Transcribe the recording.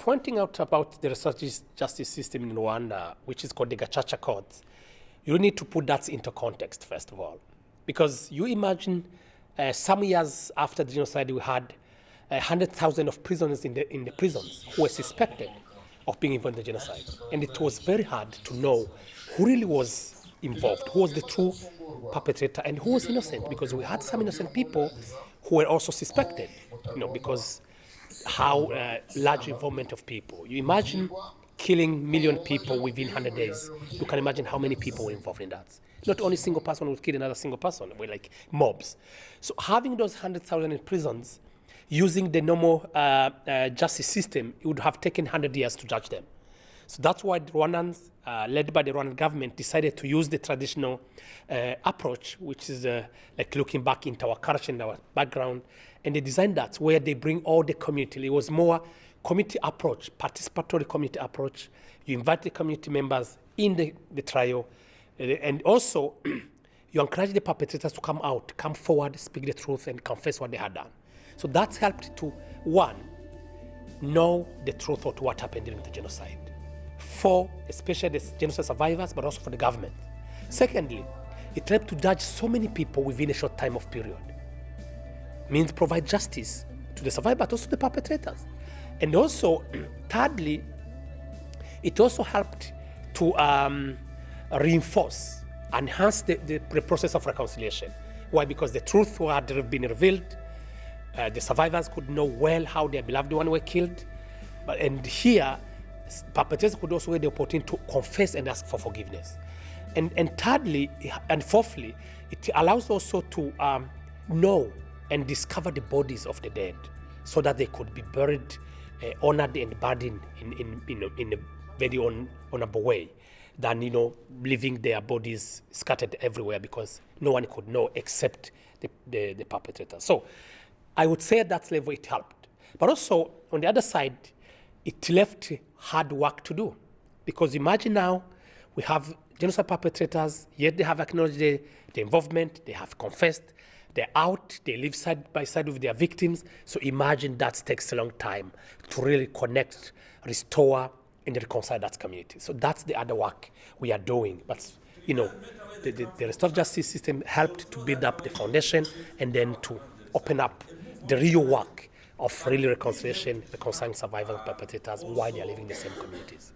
pointing out about the restorative justice system in Rwanda, which is called the Gacaca courts, you need to put that into context, first of all. Because you imagine some years after the genocide, we had 100,000 of prisoners in the prisons who were suspected of being involved in the genocide. And it was very hard to know who really was involved, who was the true perpetrator and who was innocent, because we had some innocent people who were also suspected, because how large involvement of people. You imagine killing million people within 100 days. You can imagine how many people were involved in that. Not only single person would kill another single person, we're like mobs. So having those 100,000 in prisons, using the normal justice system, it would have taken 100 years to judge them. So that's why the Rwandans, led by the Rwandan government, decided to use the traditional approach, which is like looking back into our culture and our background. And they designed that where they bring all the community. It was more community approach, participatory community approach. You invite the community members in the trial. And also, you encourage the perpetrators to come out, come forward, speak the truth, and confess what they had done. So that's helped to, one, know the truth of what happened during the genocide. For especially the genocide survivors, but also for the government. Secondly, it helped to judge so many people within a short time of period. Means provide justice to the survivors, but also the perpetrators. And also, thirdly, it also helped to reinforce, enhance the process of reconciliation. Why? Because the truth had been revealed. The survivors could know well how their beloved ones were killed. And here, perpetrators could also have the opportunity to confess and ask for forgiveness. And thirdly, and fourthly, it allows also to know and discover the bodies of the dead so that they could be buried, honored and buried in a very honorable way than, leaving their bodies scattered everywhere because no one could know except the perpetrator. So I would say at that level it helped. But also, on the other side, it left hard work to do. Because imagine now, we have genocide perpetrators, yet they have acknowledged the involvement, they have confessed, they're out, they live side by side with their victims. So imagine that takes a long time to really connect, restore, and reconcile that community. So that's the other work we are doing. But, the restorative justice system helped to build up the foundation and then to open up the real work of really reconciliation, reconciling survivors and perpetrators while they are living in the same communities.